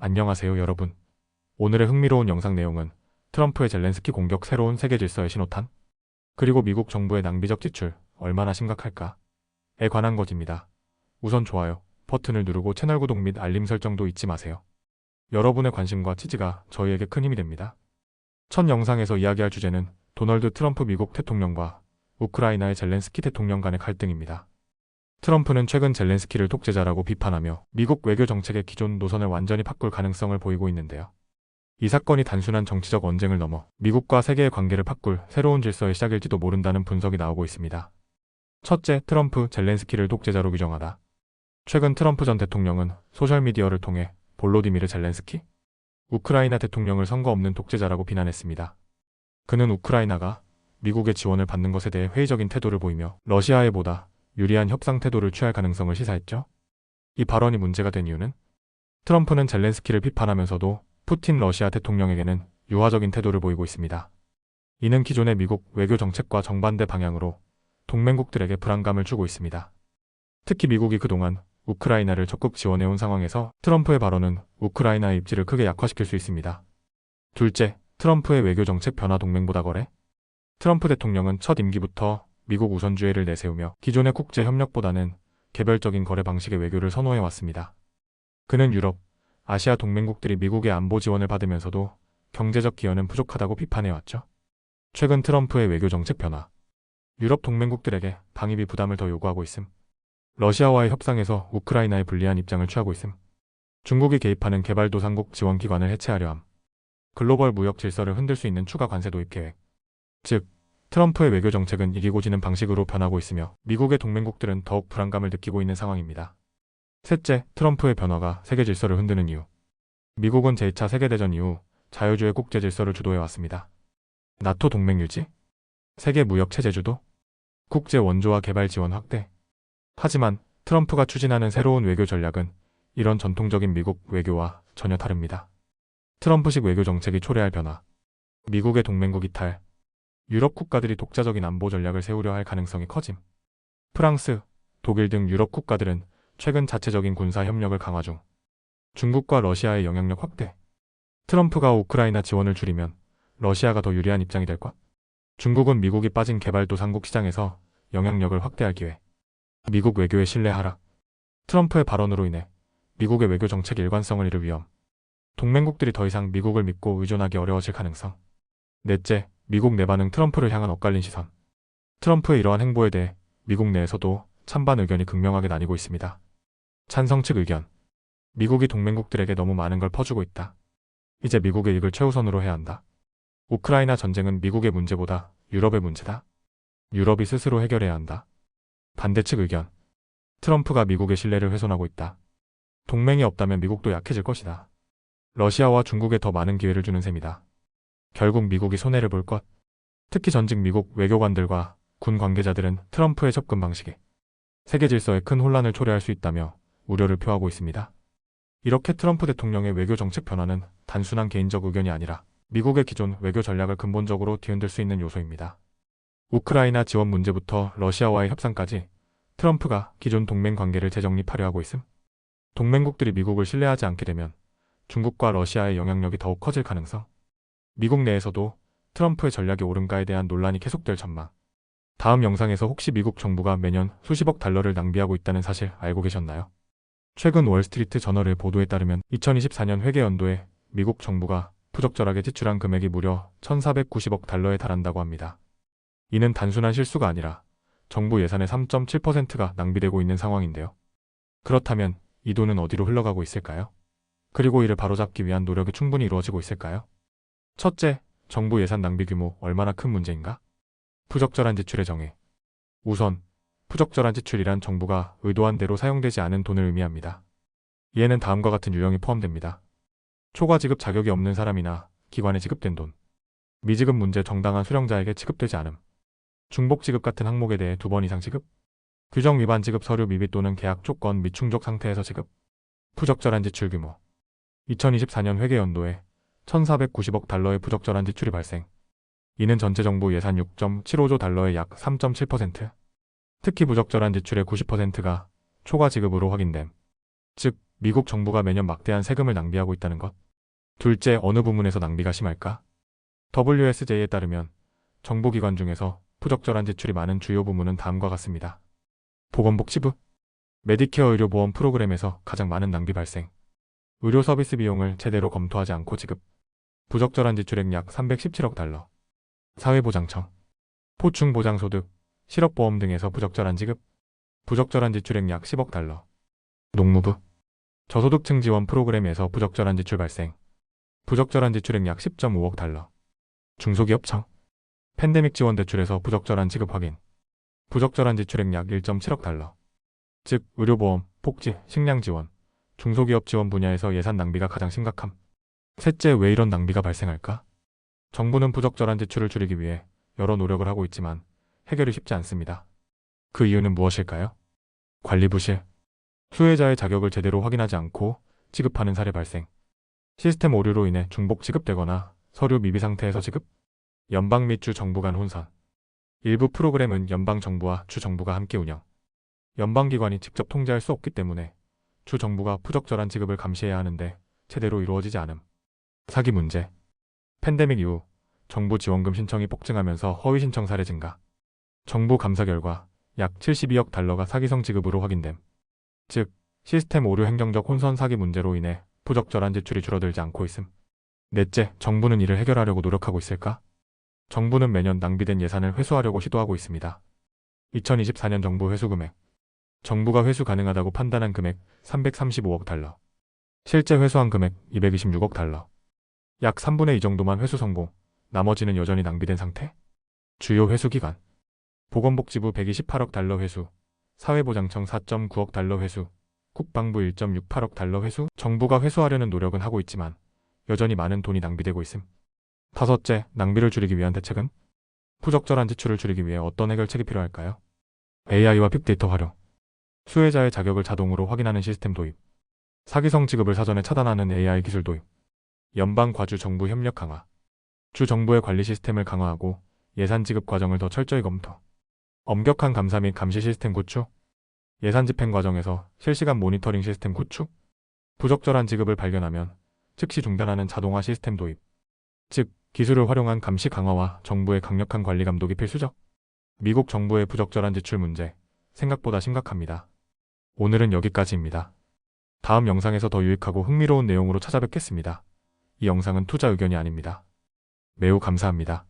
안녕하세요 여러분. 오늘의 흥미로운 영상 내용은 트럼프의 젤렌스키 공격 새로운 세계 질서의 신호탄? 그리고 미국 정부의 낭비적 지출 얼마나 심각할까?에 관한 것입니다. 우선 좋아요 버튼을 누르고 채널 구독 및 알림 설정도 잊지 마세요. 여러분의 관심과 지지가 저희에게 큰 힘이 됩니다. 첫 영상에서 이야기할 주제는 도널드 트럼프 미국 대통령과 우크라이나의 젤렌스키 대통령 간의 갈등입니다. 트럼프는 최근 젤렌스키를 독재자라고 비판하며 미국 외교 정책의 기존 노선을 완전히 바꿀 가능성을 보이고 있는데요. 이 사건이 단순한 정치적 언쟁을 넘어 미국과 세계의 관계를 바꿀 새로운 질서의 시작일지도 모른다는 분석이 나오고 있습니다. 첫째, 트럼프 젤렌스키를 독재자로 규정하다. 최근 트럼프 전 대통령은 소셜미디어를 통해 볼로디미르 젤렌스키? 우크라이나 대통령을 선거 없는 독재자라고 비난했습니다. 그는 우크라이나가 미국의 지원을 받는 것에 대해 회의적인 태도를 보이며 러시아에 보다 유리한 협상 태도를 취할 가능성을 시사했죠. 이 발언이 문제가 된 이유는 트럼프는 젤렌스키를 비판하면서도 푸틴 러시아 대통령에게는 유화적인 태도를 보이고 있습니다. 이는 기존의 미국 외교 정책과 정반대 방향으로 동맹국들에게 불안감을 주고 있습니다. 특히 미국이 그동안 우크라이나를 적극 지원해온 상황에서 트럼프의 발언은 우크라이나의 입지를 크게 약화시킬 수 있습니다. 둘째, 트럼프의 외교 정책 변화 동맹보다 거래? 트럼프 대통령은 첫 임기부터 미국 우선주의를 내세우며 기존의 국제 협력보다는 개별적인 거래 방식의 외교를 선호해왔습니다. 그는 유럽, 아시아 동맹국들이 미국의 안보 지원을 받으면서도 경제적 기여는 부족하다고 비판해왔죠. 최근 트럼프의 외교 정책 변화. 유럽 동맹국들에게 방위비 부담을 더 요구하고 있음. 러시아와의 협상에서 우크라이나에 불리한 입장을 취하고 있음. 중국이 개입하는 개발도상국 지원 기관을 해체하려 함. 글로벌 무역 질서를 흔들 수 있는 추가 관세 도입 계획. 즉, 트럼프의 외교 정책은 이기고 지는 방식으로 변하고 있으며 미국의 동맹국들은 더욱 불안감을 느끼고 있는 상황입니다. 셋째, 트럼프의 변화가 세계 질서를 흔드는 이유. 미국은 제2차 세계대전 이후 자유주의 국제 질서를 주도해왔습니다. 나토 동맹 유지, 세계 무역 체제 주도, 국제 원조화 개발 지원 확대. 하지만 트럼프가 추진하는 새로운 외교 전략은 이런 전통적인 미국 외교와 전혀 다릅니다. 트럼프식 외교 정책이 초래할 변화. 미국의 동맹국 이탈. 유럽 국가들이 독자적인 안보 전략을 세우려 할 가능성이 커짐. 프랑스, 독일 등 유럽 국가들은 최근 자체적인 군사 협력을 강화 중. 중국과 러시아의 영향력 확대. 트럼프가 우크라이나 지원을 줄이면 러시아가 더 유리한 입장이 될 것. 중국은 미국이 빠진 개발도상국 시장에서 영향력을 확대할 기회. 미국 외교의 신뢰 하락. 트럼프의 발언으로 인해 미국의 외교 정책 일관성을 잃을 위험. 동맹국들이 더 이상 미국을 믿고 의존하기 어려워질 가능성. 넷째, 미국 내 반응 트럼프를 향한 엇갈린 시선. 트럼프의 이러한 행보에 대해 미국 내에서도 찬반 의견이 극명하게 나뉘고 있습니다. 찬성 측 의견. 미국이 동맹국들에게 너무 많은 걸 퍼주고 있다. 이제 미국의 이익을 최우선으로 해야 한다. 우크라이나 전쟁은 미국의 문제보다 유럽의 문제다. 유럽이 스스로 해결해야 한다. 반대 측 의견. 트럼프가 미국의 신뢰를 훼손하고 있다. 동맹이 없다면 미국도 약해질 것이다. 러시아와 중국에 더 많은 기회를 주는 셈이다. 결국 미국이 손해를 볼 것. 특히 전직 미국 외교관들과 군 관계자들은 트럼프의 접근 방식이 세계 질서에 큰 혼란을 초래할 수 있다며 우려를 표하고 있습니다. 이렇게 트럼프 대통령의 외교 정책 변화는 단순한 개인적 의견이 아니라 미국의 기존 외교 전략을 근본적으로 뒤흔들 수 있는 요소입니다. 우크라이나 지원 문제부터 러시아와의 협상까지 트럼프가 기존 동맹 관계를 재정립하려 하고 있음. 동맹국들이 미국을 신뢰하지 않게 되면 중국과 러시아의 영향력이 더욱 커질 가능성. 미국 내에서도 트럼프의 전략이 옳은가에 대한 논란이 계속될 전망. 다음 영상에서 혹시 미국 정부가 매년 수십억 달러를 낭비하고 있다는 사실 알고 계셨나요? 최근 월스트리트 저널의 보도에 따르면 2024년 회계연도에 미국 정부가 부적절하게 지출한 금액이 무려 1,490억 달러에 달한다고 합니다. 이는 단순한 실수가 아니라 정부 예산의 3.7%가 낭비되고 있는 상황인데요. 그렇다면 이 돈은 어디로 흘러가고 있을까요? 그리고 이를 바로잡기 위한 노력이 충분히 이루어지고 있을까요? 첫째, 정부 예산 낭비 규모 얼마나 큰 문제인가? 부적절한 지출의 정의. 우선, 부적절한 지출이란 정부가 의도한 대로 사용되지 않은 돈을 의미합니다. 이에는 다음과 같은 유형이 포함됩니다. 초과 지급 자격이 없는 사람이나 기관에 지급된 돈. 미지급 문제 정당한 수령자에게 지급되지 않음. 중복 지급 같은 항목에 대해 2번 이상 지급. 규정 위반 지급 서류 미비 또는 계약 조건 미충족 상태에서 지급. 부적절한 지출 규모. 2024년 회계연도에 1,490억 달러의 부적절한 지출이 발생. 이는 전체 정부 예산 6.75조 달러의 약 3.7%. 특히 부적절한 지출의 90%가 초과 지급으로 확인됨. 즉, 미국 정부가 매년 막대한 세금을 낭비하고 있다는 것. 둘째, 어느 부문에서 낭비가 심할까? WSJ에 따르면 정부기관 중에서 부적절한 지출이 많은 주요 부문은 다음과 같습니다. 보건복지부, 메디케어 의료보험 프로그램에서 가장 많은 낭비 발생. 의료 서비스 비용을 제대로 검토하지 않고 지급. 부적절한 지출액 약 317억 달러. 사회보장청, 포충보장소득, 실업보험 등에서 부적절한 지급. 부적절한 지출액 약 10억 달러. 농무부, 저소득층 지원 프로그램에서 부적절한 지출 발생. 부적절한 지출액 약 10.5억 달러. 중소기업청, 팬데믹 지원 대출에서 부적절한 지급 확인. 부적절한 지출액 약 1.7억 달러. 즉, 의료보험, 복지, 식량 지원, 중소기업 지원 분야에서 예산 낭비가 가장 심각함. 셋째, 왜 이런 낭비가 발생할까? 정부는 부적절한 지출을 줄이기 위해 여러 노력을 하고 있지만 해결이 쉽지 않습니다. 그 이유는 무엇일까요? 관리 부실, 수혜자의 자격을 제대로 확인하지 않고 지급하는 사례 발생, 시스템 오류로 인해 중복 지급되거나 서류 미비 상태에서 지급, 연방 및 주 정부 간 혼선. 일부 프로그램은 연방 정부와 주 정부가 함께 운영, 연방기관이 직접 통제할 수 없기 때문에 주 정부가 부적절한 지급을 감시해야 하는데 제대로 이루어지지 않음. 사기 문제, 팬데믹 이후 정부 지원금 신청이 폭증하면서 허위 신청 사례 증가. 정부 감사 결과 약 72억 달러가 사기성 지급으로 확인됨. 즉, 시스템 오류 행정적 혼선 사기 문제로 인해 부적절한 지출이 줄어들지 않고 있음. 넷째, 정부는 이를 해결하려고 노력하고 있을까? 정부는 매년 낭비된 예산을 회수하려고 시도하고 있습니다. 2024년 정부 회수 금액. 정부가 회수 가능하다고 판단한 금액 335억 달러. 실제 회수한 금액 226억 달러. 약 3분의 2 정도만 회수 성공, 나머지는 여전히 낭비된 상태? 주요 회수 기관. 보건복지부 128억 달러 회수, 사회보장청 4.9억 달러 회수, 국방부 1.68억 달러 회수. 정부가 회수하려는 노력은 하고 있지만 여전히 많은 돈이 낭비되고 있음. 다섯째, 낭비를 줄이기 위한 대책은? 부적절한 지출을 줄이기 위해 어떤 해결책이 필요할까요? AI와 빅데이터 활용, 수혜자의 자격을 자동으로 확인하는 시스템 도입, 사기성 지급을 사전에 차단하는 AI 기술 도입, 연방 과주 정부 협력 강화, 주 정부의 관리 시스템을 강화하고 예산 지급 과정을 더 철저히 검토, 엄격한 감사 및 감시 시스템 구축, 예산 집행 과정에서 실시간 모니터링 시스템 구축, 부적절한 지급을 발견하면 즉시 중단하는 자동화 시스템 도입, 즉 기술을 활용한 감시 강화와 정부의 강력한 관리 감독이 필수적. 미국 정부의 부적절한 지출 문제, 생각보다 심각합니다. 오늘은 여기까지입니다. 다음 영상에서 더 유익하고 흥미로운 내용으로 찾아뵙겠습니다. 이 영상은 투자 의견이 아닙니다. 매우 감사합니다.